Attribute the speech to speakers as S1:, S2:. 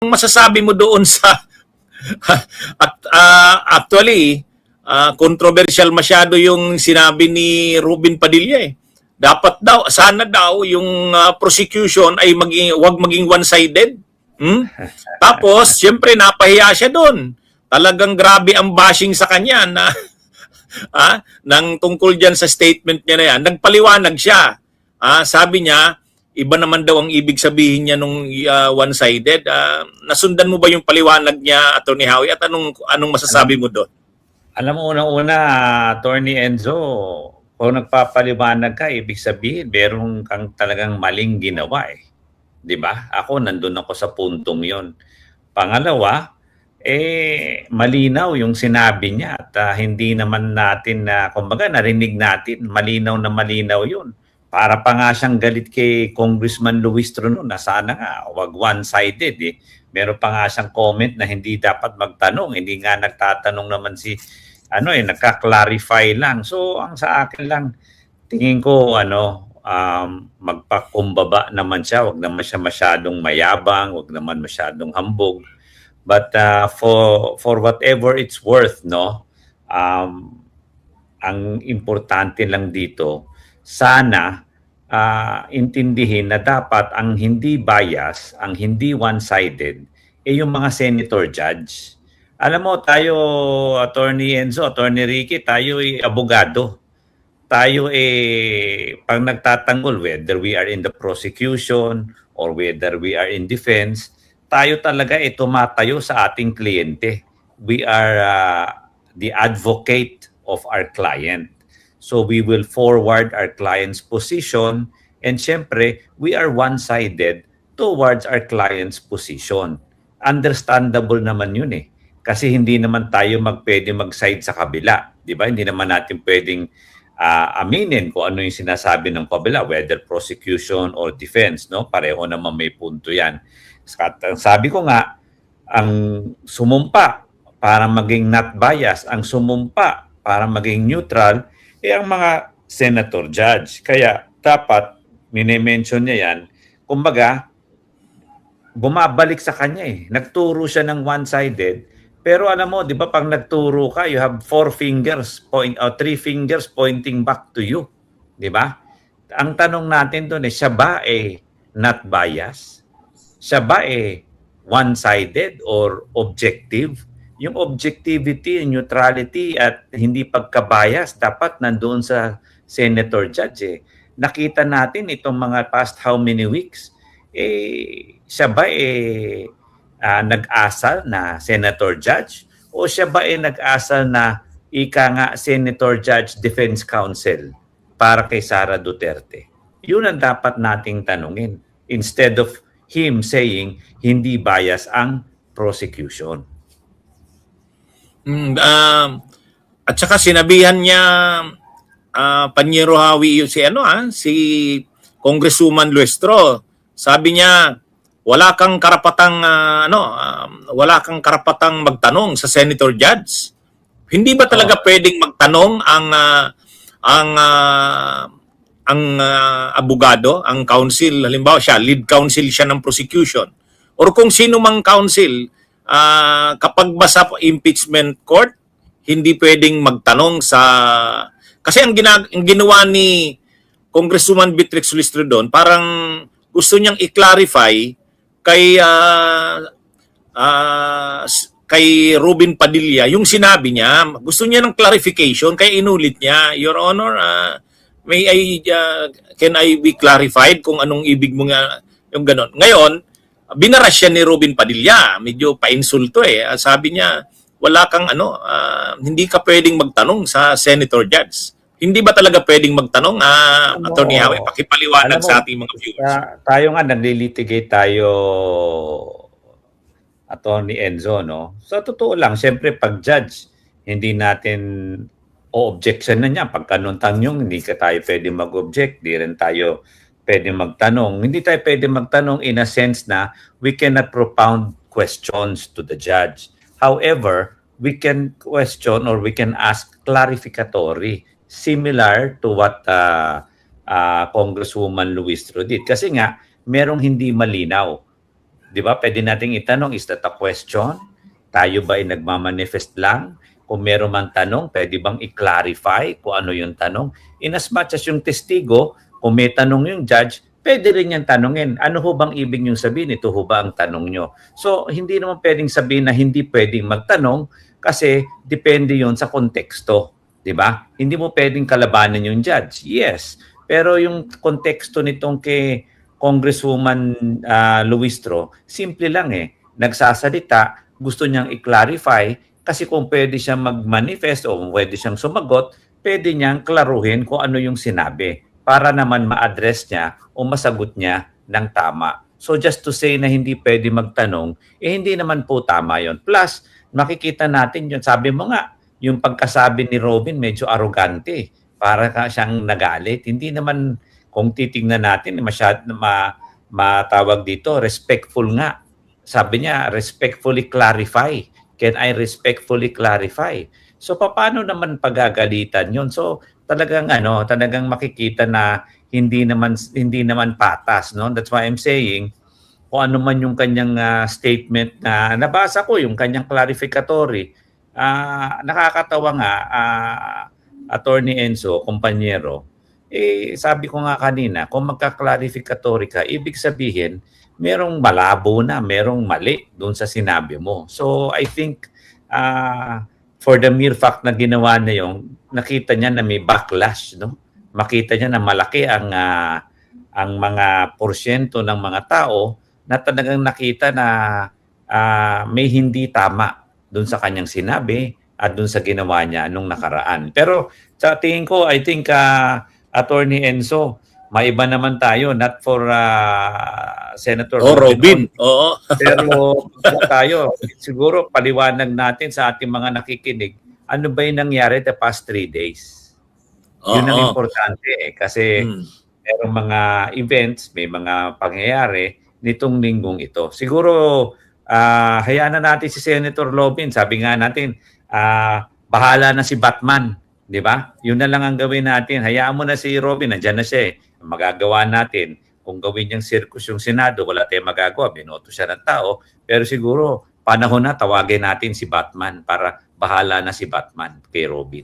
S1: masasabi mo doon sa at actually controversial masyado yung sinabi ni Ruben Padilla eh. Dapat daw, sana daw yung prosecution ay wag maging one-sided. Hmm? Tapos, siyempre napahiya siya doon. Talagang grabe ang bashing sa kanya na nang tungkol diyan sa statement niya na yan. Nagpaliwanag siya. Sabi niya, iba naman daw ang ibig sabihin niya nung one-sided. Nasundan mo ba yung paliwanag niya, Atty. Howie? At anong masasabi mo doon?
S2: Alam mo, unang-una, Atty. Enzo, kung nagpapaliwanag ka, ibig sabihin, meron kang talagang maling ginawa eh. 'Di ba? Ako, nandun ako sa puntong yon. Pangalawa, malinaw yung sinabi niya at hindi naman natin kumbaga narinig natin, malinaw na malinaw yun. Para pa nga siyang galit kay Congressman Luis Tronoo na sana nga, wag one-sided eh. Meron pa nga siyang comment na hindi dapat magtanong, hindi nga nagtatanong naman si nagka-clarify lang. So, ang sa akin lang, tingin ko, magpakumbaba naman siya. Wag naman siya masyadong mayabang, wag naman masyadong hambog. But for whatever it's worth, no, ang importante lang dito, sana intindihin na dapat ang hindi bias, ang hindi one-sided, yung mga senator judge. Alam mo, tayo, Attorney Enzo, Attorney Ricky, tayo ay abogado. Tayo pag nagtatanggol, whether we are in the prosecution or whether we are in defense, tayo talaga tumatayo sa ating kliyente. We are the advocate of our client. So we will forward our client's position and syempre, we are one-sided towards our client's position. Understandable naman yun eh. Kasi hindi naman tayo pwede mag-side sa kabila. Di ba? Hindi naman natin pwedeng aminin kung ano yung sinasabi ng kabila, whether prosecution or defense. No? Pareho naman may punto yan. Sabi ko nga, ang sumumpa para maging not bias, ang sumumpa para maging neutral, ang mga senator judge. Kaya dapat, minimension niya yan, kumbaga, bumabalik sa kanya eh. Nagturo siya ng one-sided, pero alam mo, di ba pag nagturo ka, you have 3 fingers pointing back to you. Di ba? Ang tanong natin doon siya ba not biased? Siya ba one-sided or objective? Yung objectivity, neutrality at hindi pagkabias dapat nandoon sa senator judge Nakita natin itong mga past how many weeks siya ba nag-asal na senator judge o siya ba nag-asal na ika nga senator judge defense counsel para kay Sara Duterte? Yun ang dapat nating tanungin instead of him saying hindi bias ang prosecution.
S1: At saka sinabihan niya Panyero Howie si Congresswoman Luestro. Sabi niya wala kang karapatang wala kang karapatang magtanong sa senator judge. Hindi ba talaga pwedeng magtanong ang abogado, ang counsel, halimbawa siya, lead counsel siya ng prosecution or kung sino mang counsel kapag ba sa impeachment court, hindi pwedeng magtanong sa... Kasi ang ginawa ni Congresswoman Beatrix Luistro doon, parang gusto niyang i-clarify kay Ruben Padilla yung sinabi niya. Gusto niya ng clarification, kaya inulit niya, Your Honor, can I be clarified kung anong ibig mo nga yung ganon. Ngayon, binaras siya ni Ruben Padilla, medyo pa-insulto Sabi niya, wala kang hindi ka pwedeng magtanong sa senator judge. Hindi ba talaga pwedeng magtanong, Atty. Howie? Pakipaliwanag sa ating mga viewers.
S2: Tayo nga, naglilitigate tayo, Atty. Enzo, no? So, totoo lang, siyempre, pag judge, hindi natin o-objection na niya. Pagka non-tanong, hindi ka tayo pwede mag-object, di rin tayo pwede magtanong. Hindi tayo pwede magtanong in a sense na we cannot propound questions to the judge. However, we can question or we can ask clarificatory similar to what Congresswoman Luistro did. Kasi nga, merong hindi malinaw. Di ba? Pwede nating itanong, is that a question? Tayo ba ay nagmamanifest lang? Kung meron man tanong, pwede bang i-clarify kung ano yung tanong? In as much as yung testigo, kung may tanong yung judge, pwede rin yan tanongin. Ano ho bang ibig niyong sabihin? Ito ho ba ang tanong nyo? So, hindi naman pwedeng sabihin na hindi pwedeng magtanong kasi depende yon sa konteksto. Di ba? Hindi mo pwedeng kalabanan yung judge. Yes. Pero yung konteksto nitong kay Congresswoman Luistro, simple lang eh. Nagsasalita, gusto niyang i-clarify kasi kung pwede siyang mag-manifest o pwede siyang sumagot, pwede niyang klaruhin kung ano yung sinabi para naman ma-address niya o masagot niya ng tama. So just to say na hindi pwede magtanong, hindi naman po tama yon. Plus, makikita natin yun. Sabi mo nga, yung pagkasabi ni Robin medyo arrogante. Para ka siyang nagalit. Hindi naman, kung titingnan natin, matawag dito, respectful nga. Sabi niya, respectfully clarify. Can I respectfully clarify? So paano naman pagagalitan 'yon? So talagang talagang makikita na hindi naman patas, no? That's why I'm saying kung ano man yung kanyang statement na nabasa ko, yung kanyang clarificatory, nakakatawa nga, Attorney Enzo, kumpanyero, sabi ko nga kanina, kung magka-clarificatory ka, ibig sabihin, merong malabo na, merong mali doon sa sinabi mo. So I think for the mere fact na ginawa na yung, nakita niya na may backlash, no? Makita niya na malaki ang mga porsyento ng mga tao na talagang nakita na may hindi tama doon sa kanyang sinabi at doon sa ginawa niya nung nakaraan. Pero sa tingin ko, I think Attorney Enzo, maiba naman tayo, not for Senator
S1: Robin. Oo.
S2: Pero tayo, siguro paliwanag natin sa ating mga nakikinig, ano ba yung nangyari the past 3 days? Yun ang importante kasi merong mga events, may mga pangyayari nitong linggong ito. Siguro, hayaan na natin si Senator Robin. Sabi nga natin, bahala na si Batman. Di ba? Yun na lang ang gawin natin. Hayaan mo na si Robin. Nandiyan na siya eh. Magagawa natin. Kung gawin niyang circus yung Senado, wala tayong magagawa. Binoto siya ng tao. Pero siguro, panahon na tawagin natin si Batman para bahala na si Batman kay Robin.